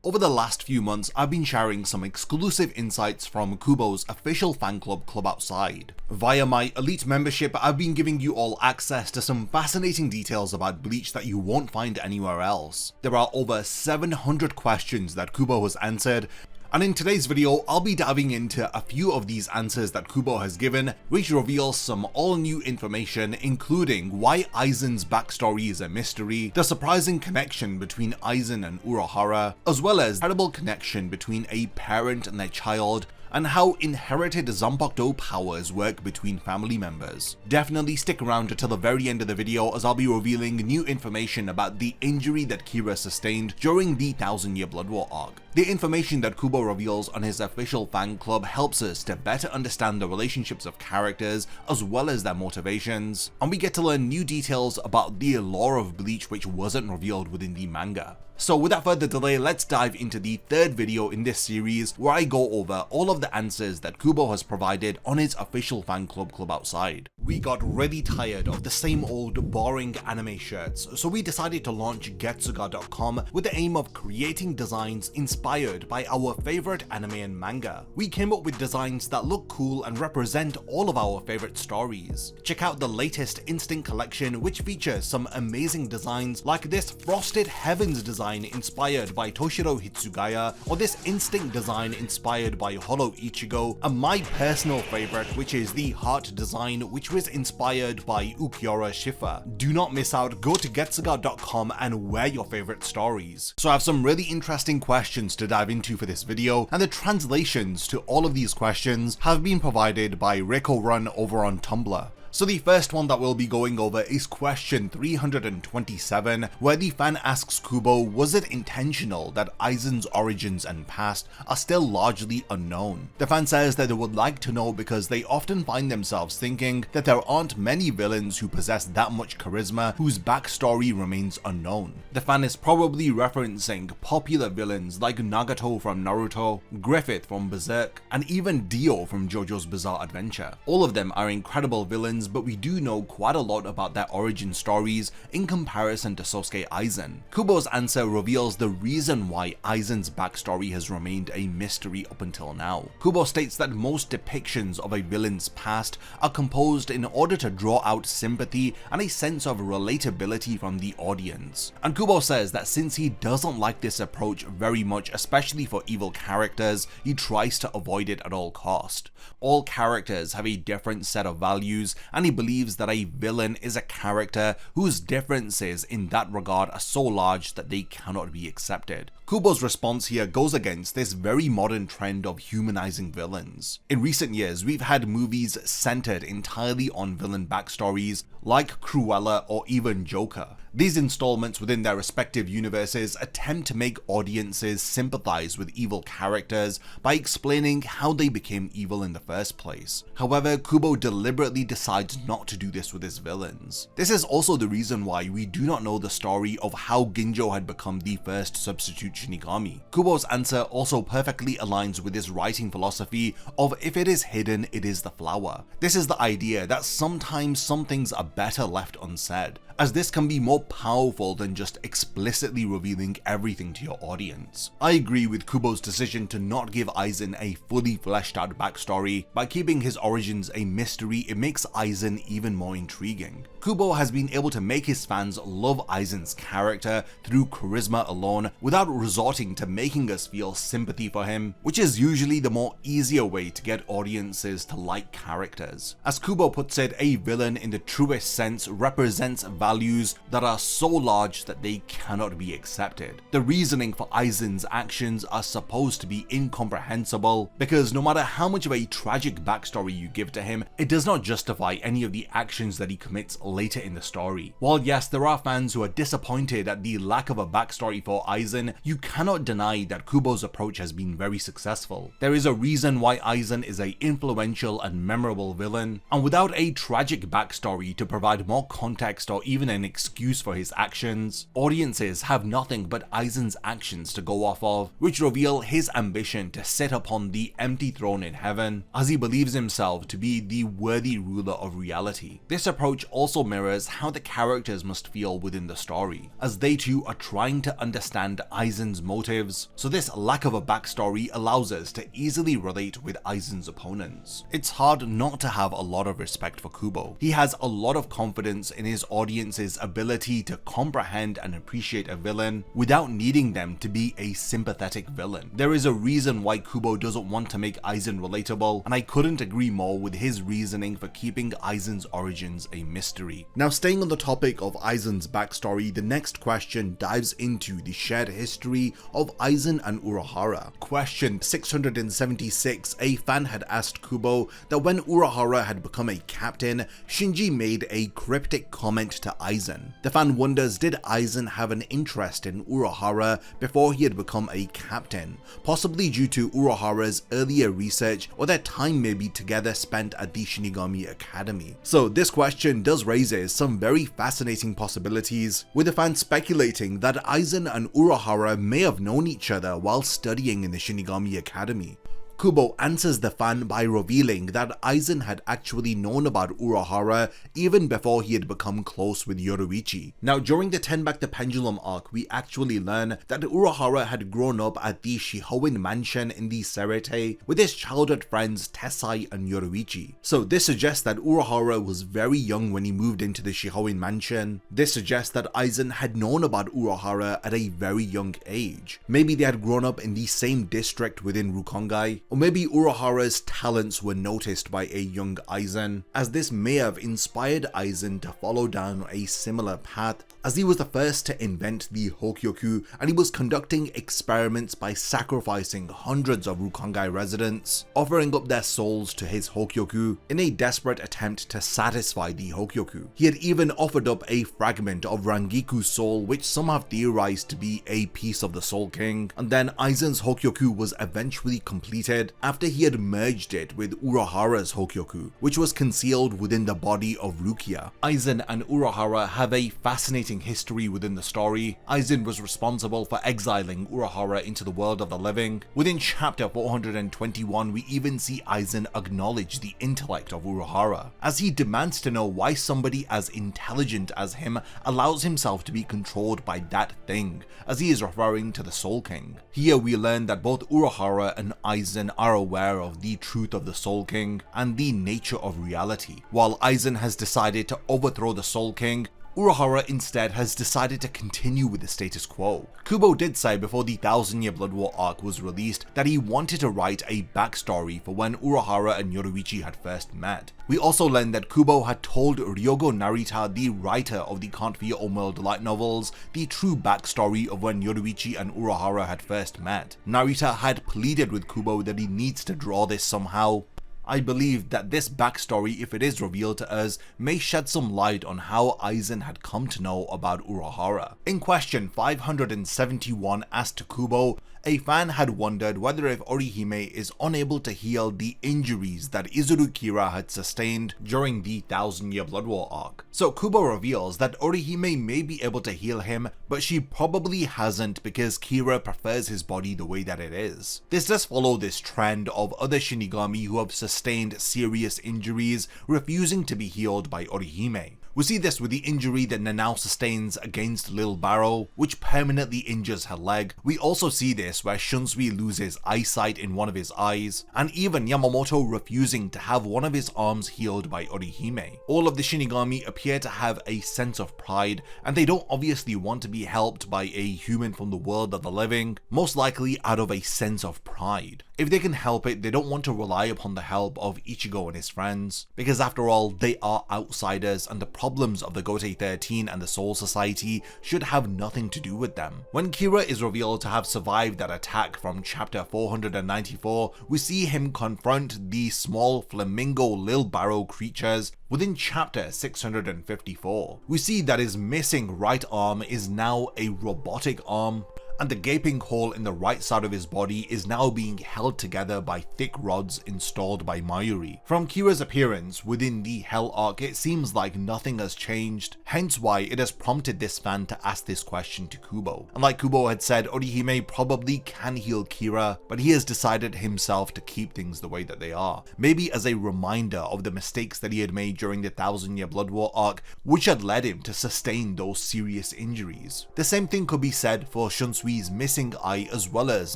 Over the last few months, I've been sharing some exclusive insights from Kubo's official fan club KlubOutside. Via my elite membership, I've been giving you all access to some fascinating details about Bleach that you won't find anywhere else. There are over 700 questions that Kubo has answered, and in today's video, I'll be diving into a few of these answers that Kubo has given, which reveals some all-new information, including why Aizen's backstory is a mystery, the surprising connection between Aizen and Urahara, as well as the incredible connection between a parent and their child, and how inherited Zanpakuto powers work between family members. Definitely stick around until the very end of the video, as I'll be revealing new information about the injury that Kira sustained during the 1000-year Blood War arc. The information that Kubo reveals on his official fan club helps us to better understand the relationships of characters as well as their motivations, and we get to learn new details about the lore of Bleach which wasn't revealed within the manga. So without further delay, let's dive into the third video in this series where I go over all of the answers that Kubo has provided on his official fan club KlubOutside. We got really tired of the same old boring anime shirts, so we decided to launch Getsuga.com with the aim of creating designs inspired by our favorite anime and manga. We came up with designs that look cool and represent all of our favorite stories. Check out the latest Instinct collection, which features some amazing designs like this Frosted Heavens design inspired by Toshiro Hitsugaya, or this Instinct design inspired by Holo Ichigo, and my personal favorite, which is the Heart design, which was inspired by Ukiura Shifa. Do not miss out, go to Getsuga.com and wear your favorite stories. So I have some really interesting questions to dive into for this video, and the translations to all of these questions have been provided by Reiko Run over on Tumblr. So the first one that we'll be going over is question 327, where the fan asks Kubo, was it intentional that Aizen's origins and past are still largely unknown? The fan says that they would like to know because they often find themselves thinking that there aren't many villains who possess that much charisma whose backstory remains unknown. The fan is probably referencing popular villains like Nagato from Naruto, Griffith from Berserk, and even Dio from JoJo's Bizarre Adventure. All of them are incredible villains, but we do know quite a lot about their origin stories in comparison to Sosuke Aizen. Kubo's answer reveals the reason why Aizen's backstory has remained a mystery up until now. Kubo states that most depictions of a villain's past are composed in order to draw out sympathy and a sense of relatability from the audience. And Kubo says that since he doesn't like this approach very much, especially for evil characters, he tries to avoid it at all cost. All characters have a different set of values, and he believes that a villain is a character whose differences in that regard are so large that they cannot be accepted. Kubo's response here goes against this very modern trend of humanizing villains. In recent years, we've had movies centered entirely on villain backstories like Cruella or even Joker. These installments within their respective universes attempt to make audiences sympathize with evil characters by explaining how they became evil in the first place. However, Kubo deliberately decides not to do this with his villains. This is also the reason why we do not know the story of how Ginjo had become the first substitute shinigami. Kubo's answer also perfectly aligns with his writing philosophy of if it is hidden, it is the flower. This is the idea that sometimes some things are better left unsaid, as this can be more powerful than just explicitly revealing everything to your audience. I agree with Kubo's decision to not give Aizen a fully fleshed out backstory. By keeping his origins a mystery, it makes Aizen even more intriguing. Kubo has been able to make his fans love Aizen's character through charisma alone without resorting to making us feel sympathy for him, which is usually the more easier way to get audiences to like characters. As Kubo puts it, a villain in the truest sense represents values that are so large that they cannot be accepted. The reasoning for Aizen's actions are supposed to be incomprehensible because no matter how much of a tragic backstory you give to him, it does not justify any of the actions that he commits later in the story. While yes, there are fans who are disappointed at the lack of a backstory for Aizen, you cannot deny that Kubo's approach has been very successful. There is a reason why Aizen is an influential and memorable villain, and without a tragic backstory to provide more context or even even an excuse for his actions. Audiences have nothing but Aizen's actions to go off of, which reveal his ambition to sit upon the empty throne in heaven, as he believes himself to be the worthy ruler of reality. This approach also mirrors how the characters must feel within the story, as they too are trying to understand Aizen's motives, so this lack of a backstory allows us to easily relate with Aizen's opponents. It's hard not to have a lot of respect for Kubo. He has a lot of confidence in his audience's ability to comprehend and appreciate a villain without needing them to be a sympathetic villain. There is a reason why Kubo doesn't want to make Aizen relatable, and I couldn't agree more with his reasoning for keeping Aizen's origins a mystery. Now, staying on the topic of Aizen's backstory, the next question dives into the shared history of Aizen and Urahara. Question 676, a fan had asked Kubo that when Urahara had become a captain, Shinji made a cryptic comment to Aizen. The fan wonders, did Aizen have an interest in Urahara before he had become a captain, possibly due to Urahara's earlier research, or their time maybe together spent at the Shinigami Academy? So this question does raises some very fascinating possibilities, with the fan speculating that Aizen and Urahara may have known each other while studying in the Shinigami Academy. Kubo answers the fan by revealing that Aizen had actually known about Urahara even before he had become close with Yoruichi. Now, during the Turn Back the Pendulum arc, we actually learn that Urahara had grown up at the Shihoin mansion in the Serete with his childhood friends Tessai and Yoruichi. So this suggests that Urahara was very young when he moved into the Shihoin mansion. This suggests that Aizen had known about Urahara at a very young age. Maybe they had grown up in the same district within Rukongai, or maybe Urahara's talents were noticed by a young Aizen, as this may have inspired Aizen to follow down a similar path, as he was the first to invent the Hokyoku and he was conducting experiments by sacrificing hundreds of Rukongai residents, offering up their souls to his Hokyoku in a desperate attempt to satisfy the Hokyoku. He had even offered up a fragment of Rangiku's soul, which some have theorized to be a piece of the Soul King, and then Aizen's Hokyoku was eventually completed after he had merged it with Urahara's Hokyoku, which was concealed within the body of Rukia. Aizen and Urahara have a fascinating history within the story. Aizen was responsible for exiling Urahara into the world of the living. Within chapter 421, we even see Aizen acknowledge the intellect of Urahara, as he demands to know why somebody as intelligent as him allows himself to be controlled by that thing, as he is referring to the Soul King. Here we learn that both Urahara and Aizen are aware of the truth of the Soul King and the nature of reality. While Aizen has decided to overthrow the Soul King, Urahara instead has decided to continue with the status quo. Kubo did say before the 1000-Year Blood War arc was released that he wanted to write a backstory for when Urahara and Yoruichi had first met. We also learned that Kubo had told Ryogo Narita, the writer of the Can't Fear Omeld light novels, the true backstory of when Yoruichi and Urahara had first met. Narita had pleaded with Kubo that he needs to draw this somehow. I believe that this backstory, if it is revealed to us, may shed some light on how Aizen had come to know about Urahara. In question 571 asked to Kubo, a fan had wondered whether if Orihime is unable to heal the injuries that Izuru Kira had sustained during the 1000-Year Blood War arc. So Kubo reveals that Orihime may be able to heal him, but she probably hasn't because Kira prefers his body the way that it is. This does follow this trend of other Shinigami who have sustained serious injuries refusing to be healed by Orihime. We see this with the injury that Nanao sustains against Lil Barrow, which permanently injures her leg. We also see this where Shunsui loses eyesight in one of his eyes, and even Yamamoto refusing to have one of his arms healed by Orihime. All of the Shinigami appear to have a sense of pride, and they don't obviously want to be helped by a human from the world of the living, most likely out of a sense of pride. If they can help it, they don't want to rely upon the help of Ichigo and his friends, because after all, they are outsiders and the problems of the Gotei 13 and the Soul Society should have nothing to do with them. When Kira is revealed to have survived that attack from chapter 494, we see him confront the small flamingo Lil Barrow creatures within chapter 654. We see that his missing right arm is now a robotic arm, and the gaping hole in the right side of his body is now being held together by thick rods installed by Mayuri. From Kira's appearance within the Hell arc, it seems like nothing has changed, hence why it has prompted this fan to ask this question to Kubo. And like Kubo had said, Orihime probably can heal Kira, but he has decided himself to keep things the way that they are. Maybe as a reminder of the mistakes that he had made during the 1000-year Blood War arc, which had led him to sustain those serious injuries. The same thing could be said for Shunsui's missing eye as well as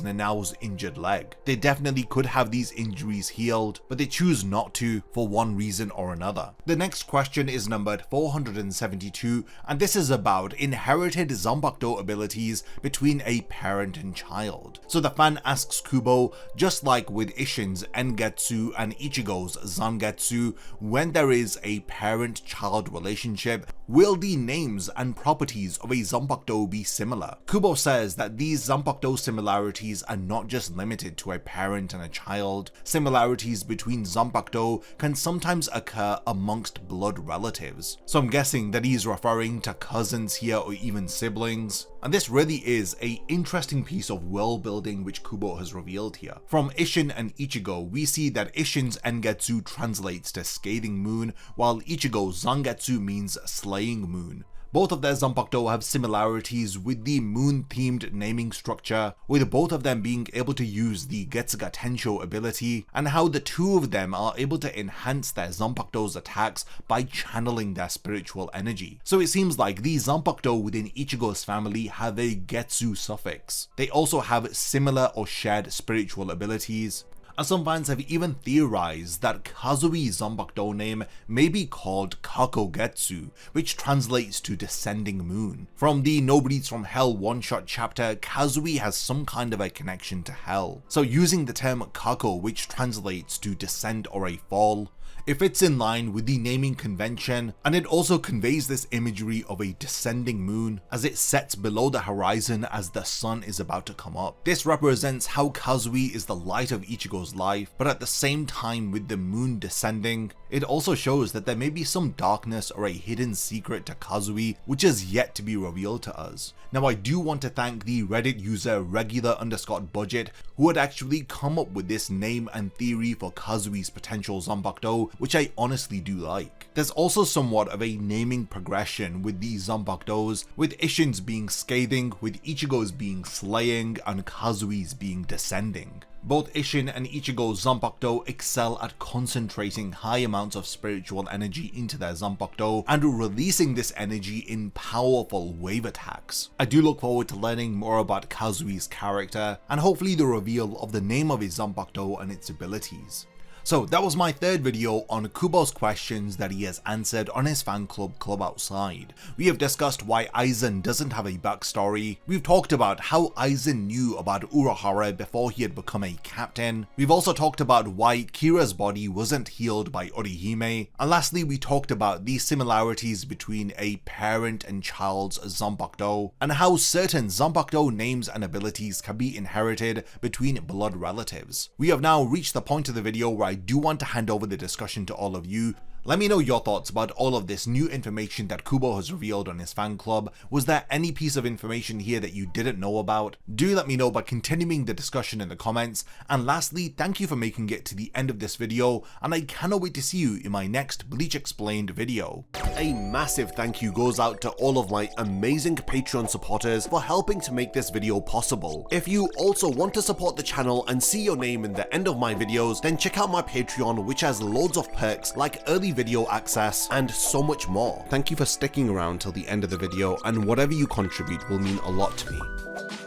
Nanao's injured leg. They definitely could have these injuries healed, but they choose not to for one reason or another. The next question is numbered 472, and this is about inherited Zanpakuto abilities between a parent and child. So the fan asks Kubo, just like with Ishin's Engetsu and Ichigo's Zangetsu, when there is a parent-child relationship, will the names and properties of a Zanpakuto be similar? Kubo says that these Zanpakuto similarities are not just limited to a parent and a child. Similarities between Zanpakuto can sometimes occur amongst blood relatives. So I'm guessing that he's referring to cousins here or even siblings. And this really is an interesting piece of world building which Kubo has revealed here. From Ishin and Ichigo, we see that Ishin's Engetsu translates to scathing moon, while Ichigo's Zangetsu means slaying moon. Both of their Zanpakuto have similarities with the moon-themed naming structure, with both of them being able to use the Getsuga Tensho ability, and how the two of them are able to enhance their Zanpakuto's attacks by channeling their spiritual energy. So it seems like the Zanpakuto within Ichigo's family have a Getsu suffix. They also have similar or shared spiritual abilities. And some fans have even theorized that Kazui's Zanpakuto name may be called Kakogetsu, which translates to descending moon. From the No Bleeds from Hell one-shot chapter, Kazui has some kind of a connection to hell. So using the term Kako, which translates to descend or a fall, it fits in line with the naming convention, and it also conveys this imagery of a descending moon as it sets below the horizon as the sun is about to come up. This represents how Kazui is the light of Ichigo's life, but at the same time with the moon descending, it also shows that there may be some darkness or a hidden secret to Kazui which is yet to be revealed to us. Now I do want to thank the Reddit user regular_budget who had actually come up with this name and theory for Kazui's potential Zanpakuto, which I honestly do like. There's also somewhat of a naming progression with these Zanpakutos, with Ishin's being scathing, with Ichigo's being slaying, and Kazui's being descending. Both Ishin and Ichigo's Zanpakuto excel at concentrating high amounts of spiritual energy into their Zanpakuto and releasing this energy in powerful wave attacks. I do look forward to learning more about Kazui's character and hopefully the reveal of the name of his Zanpakuto and its abilities. So that was my third video on Kubo's questions that he has answered on his fan club KlubOutside. We have discussed why Aizen doesn't have a backstory. We've talked about how Aizen knew about Urahara before he had become a captain. We've also talked about why Kira's body wasn't healed by Orihime. And lastly, we talked about the similarities between a parent and child's Zanpakuto, and how certain Zanpakuto names and abilities can be inherited between blood relatives. We have now reached the point of the video where I do want to hand over the discussion to all of you. Let me know your thoughts about all of this new information that Kubo has revealed on his fan club. Was there any piece of information here that you didn't know about? Do let me know by continuing the discussion in the comments. And lastly, thank you for making it to the end of this video, and I cannot wait to see you in my next Bleach Explained video. A massive thank you goes out to all of my amazing Patreon supporters for helping to make this video possible. If you also want to support the channel and see your name in the end of my videos, then check out my Patreon, which has loads of perks like early video access and so much more. Thank you for sticking around till the end of the video, and whatever you contribute will mean a lot to me.